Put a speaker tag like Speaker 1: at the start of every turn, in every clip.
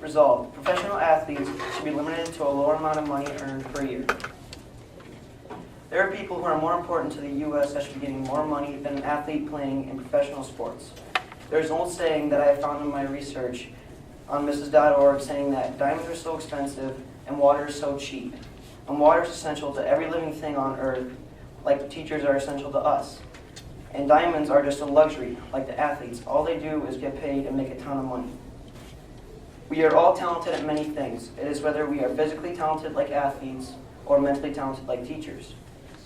Speaker 1: Resolved, professional athletes should be limited to a lower amount of money earned per year. There are people who are more important to the U.S. that should be getting more money than an athlete playing in professional sports. There's an old saying that I have found in my research on Mrs.org saying that diamonds are so expensive and water is so cheap. And water is essential to every living thing on earth, like teachers are essential to us. And diamonds are just a luxury, like the athletes. All they do is get paid and make a ton of money. We are all talented at many things. It is whether we are physically talented like athletes or mentally talented like teachers.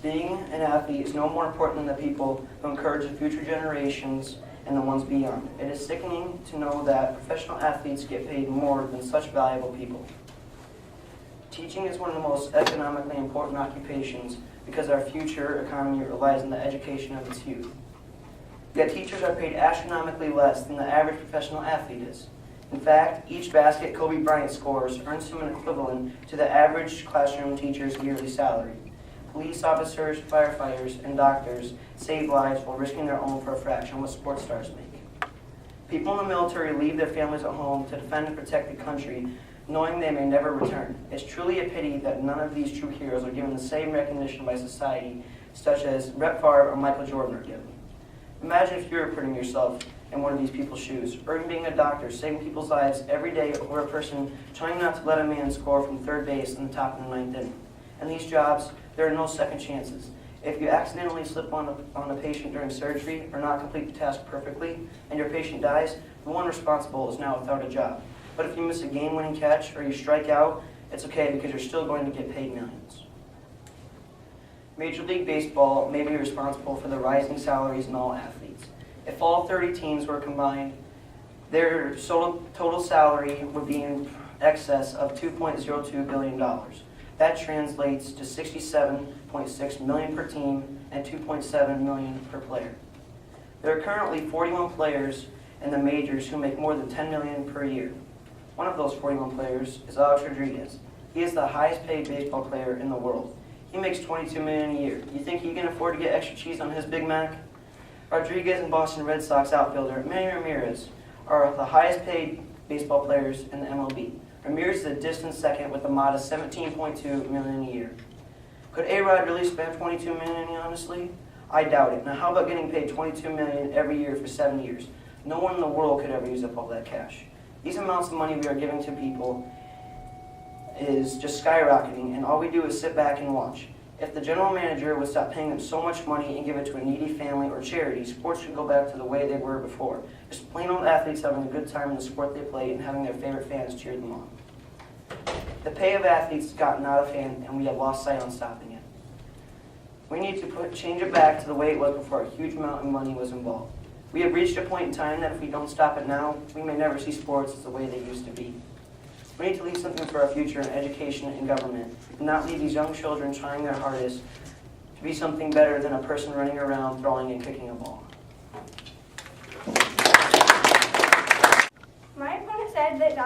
Speaker 1: Being an athlete is no more important than the people who encourage the future generations and the ones beyond. It is sickening to know that professional athletes get paid more than such valuable people. Teaching is one of the most economically important occupations because our future economy relies on the education of its youth. Yet teachers are paid astronomically less than the average professional athlete is. In fact, each basket Kobe Bryant scores earns him an equivalent to the average classroom teacher's yearly salary. Police officers, firefighters, and doctors save lives while risking their own for a fraction of what sports stars make. People in the military leave their families at home to defend and protect the country, knowing they may never return. It's truly a pity that none of these true heroes are given the same recognition by society, such as Brett Favre or Michael Jordan are given. Imagine if you were putting yourself in one of these people's shoes, or even being a doctor, saving people's lives every day over a person trying not to let a man score from third base in the top of the ninth inning. In these jobs, there are no second chances. If you accidentally slip on a patient during surgery or not complete the task perfectly, and your patient dies, the one responsible is now without a job. But if you miss a game-winning catch or you strike out, it's okay because you're still going to get paid millions. Major League Baseball may be responsible for the rising salaries in all athletes. If all 30 teams were combined, their total salary would be in excess of $2.02 billion. That translates to $67.6 million per team and $2.7 million per player. There are currently 41 players in the majors who make more than $10 million per year. One of those 41 players is Alex Rodriguez. He is the highest paid baseball player in the world. He makes $22 million a year. You think he can afford to get extra cheese on his Big Mac? Rodriguez and Boston Red Sox outfielder Manny Ramirez are the highest paid baseball players in the MLB. Ramirez is a distant second with a modest $17.2 million a year. Could A-Rod really spend $22 million, honestly? I doubt it. Now how about getting paid $22 million every year for 7 years? No one in the world could ever use up all that cash. These amounts of money we are giving to people is just skyrocketing, and all we do is sit back and watch. If the general manager would stop paying them so much money and give it to a needy family or charity, sports should go back to the way they were before. Just plain old athletes having a good time in the sport they play and having their favorite fans cheer them on. The pay of athletes has gotten out of hand, and we have lost sight on stopping it. We need to change it back to the way it was before a huge amount of money was involved. We have reached a point in time that if we don't stop it now, we may never see sports the way they used to be. We need to leave something for our future in education and government, and not leave these young children trying their hardest to be something better than a person running around throwing and kicking a ball.
Speaker 2: My opponent said that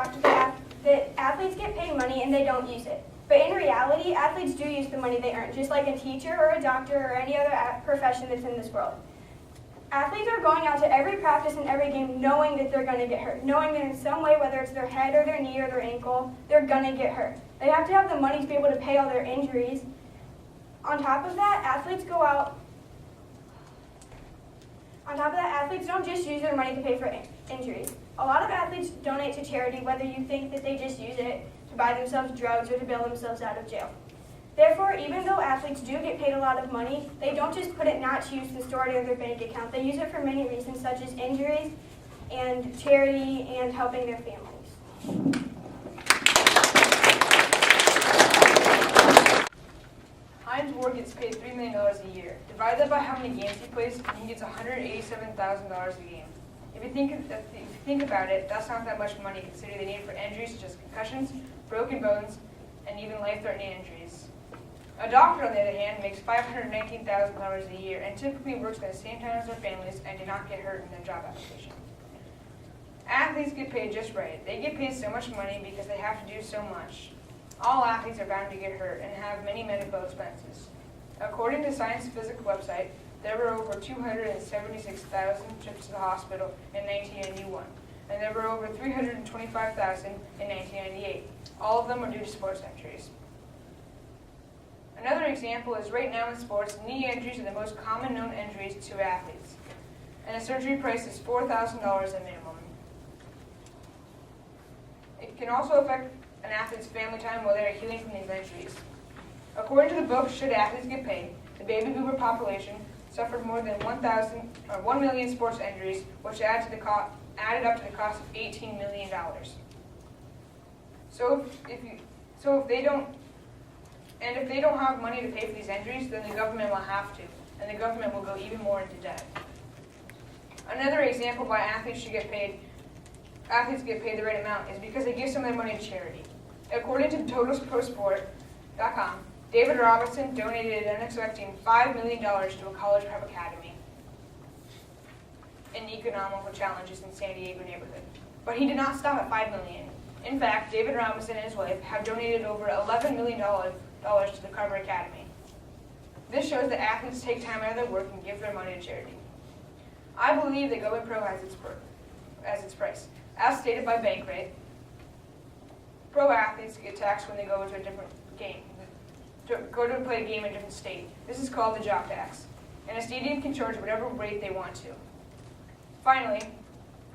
Speaker 2: athletes get paid money and they don't use it. But in reality, athletes do use the money they earn, just like a teacher or a doctor or any other profession that's in this world. Athletes are going out to every practice and every game knowing that they're going to get hurt, knowing that in some way, whether it's their head or their knee or their ankle, they're going to get hurt. They have to have the money to be able to pay all their injuries. On top of that, athletes don't just use their money to pay for injuries. A lot of athletes donate to charity, whether you think that they just use it to buy themselves drugs or to bail themselves out of jail. Therefore, even though athletes do get paid a lot of money, they don't just put it not to use and store it in their bank account. They use it for many reasons, such as injuries and charity and helping their families.
Speaker 3: Hines Ward gets paid $3 million a year. Divide that by how many games he plays, and he gets $187,000 a game. If you think about it, that's not that much money considering the need for injuries such as concussions, broken bones, and even life-threatening injuries. A doctor, on the other hand, makes $519,000 a year and typically works at the same time as their families and do not get hurt in their job application. Athletes get paid just right. They get paid so much money because they have to do so much. All athletes are bound to get hurt and have many medical expenses. According to Science Physics website, there were over 276,000 trips to the hospital in 1991. and there were over 325,000 in 1998. All of them were due to sports injuries. Another example is right now in sports, knee injuries are the most common known injuries to athletes, and a surgery price is $4,000 at minimum. It can also affect an athlete's family time while they are healing from these injuries. According to the book, Should Athletes Get Paid?, the baby boomer population suffered more than 1 million sports injuries, which added up to the cost of $18 million. So if they don't have money to pay for these injuries, then the government will have to, and the government will go even more into debt. Another example why athletes get paid the right amount is because they give some of their money to charity. According to TotalProSport.com, David Robinson donated an unexpected $5 million to a college prep academy in economical challenges in San Diego neighborhood. But he did not stop at $5 million. In fact, David Robinson and his wife have donated over $11 million to the Carver Academy. This shows that athletes take time out of their work and give their money to charity. I believe that Going Pro has its price. As stated by Bankrate, pro athletes get taxed when they go into a different game, go to play a game in a different state. This is called the job tax, and a stadium can charge whatever rate they want to. Finally,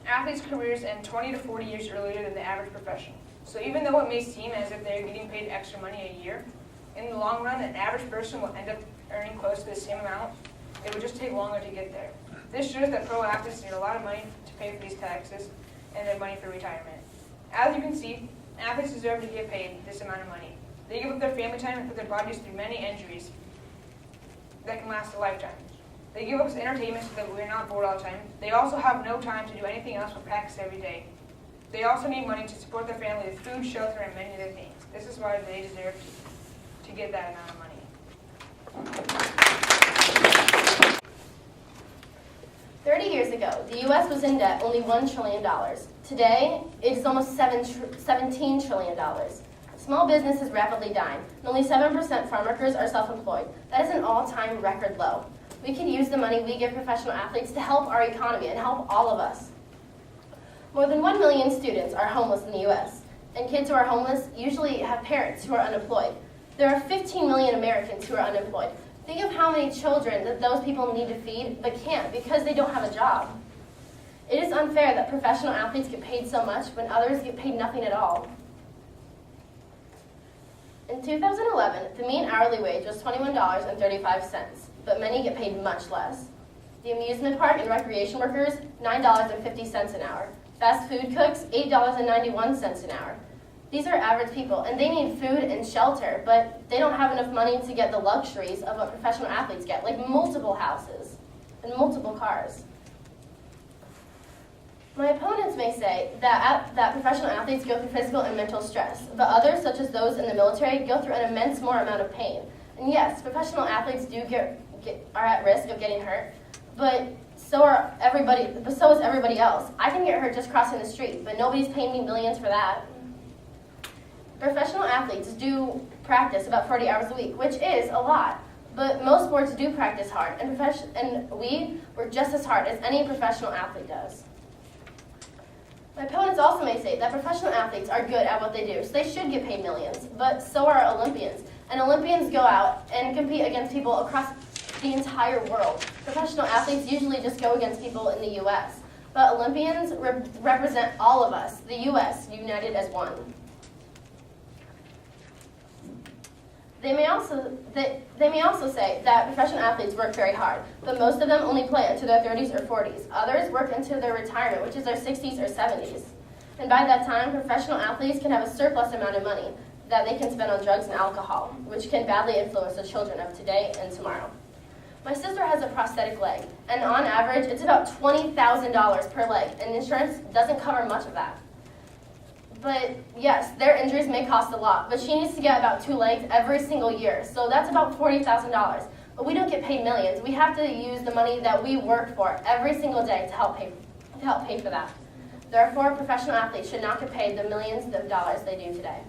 Speaker 3: athletes' careers end 20 to 40 years earlier than the average profession. So even though it may seem as if they're getting paid extra money a year, in the long run, an average person will end up earning close to the same amount. It would just take longer to get there. This shows that pro athletes need a lot of money to pay for these taxes and their money for retirement. As you can see, athletes deserve to get paid this amount of money. They give up their family time and put their bodies through many injuries that can last a lifetime. They give us entertainment so that we're not bored all the time. They also have no time to do anything else but practice every day. They also need money to support their family with food, shelter, and many other things. This is why they deserve to get that amount of money.
Speaker 4: 30 years ago, the U.S. was in debt only $1 trillion. Today, it is almost $17 trillion. Small business is rapidly dying, and only 7% farm workers are self-employed. That is an all-time record low. We can use the money we give professional athletes to help our economy and help all of us. More than 1 million students are homeless in the U.S., and kids who are homeless usually have parents who are unemployed. There are 15 million Americans who are unemployed. Think of how many children that those people need to feed but can't because they don't have a job. It is unfair that professional athletes get paid so much when others get paid nothing at all. In 2011, the mean hourly wage was $21.35, but many get paid much less. The amusement park and recreation workers, $9.50 an hour. Fast food cooks, $8.91 an hour. These are average people, and they need food and shelter, but they don't have enough money to get the luxuries of what professional athletes get, like multiple houses and multiple cars. My opponents may say that professional athletes go through physical and mental stress, but others, such as those in the military, go through an immense more amount of pain. And yes, professional athletes are at risk of getting hurt, but so is everybody else. I can get hurt just crossing the street, but nobody's paying me millions for that. Professional athletes do practice about 40 hours a week, which is a lot. But most sports do practice hard, and we work just as hard as any professional athlete does. My opponents also may say that professional athletes are good at what they do, so they should get paid millions, but so are Olympians. And Olympians go out and compete against people across the entire world. Professional athletes usually just go against people in the U.S., but Olympians represent all of us, the U.S., united as one. They may also say that professional athletes work very hard, but most of them only play into their 30s or 40s. Others work into their retirement, which is their 60s or 70s. And by that time, professional athletes can have a surplus amount of money that they can spend on drugs and alcohol, which can badly influence the children of today and tomorrow. My sister has a prosthetic leg, and on average, it's about $20,000 per leg, and insurance doesn't cover much of that. But yes, their injuries may cost a lot, but she needs to get about 2 legs every single year, so that's about $40,000. But we don't get paid millions. We have to use the money that we work for every single day to help pay for that. Therefore, professional athletes should not get paid the millions of dollars they do today.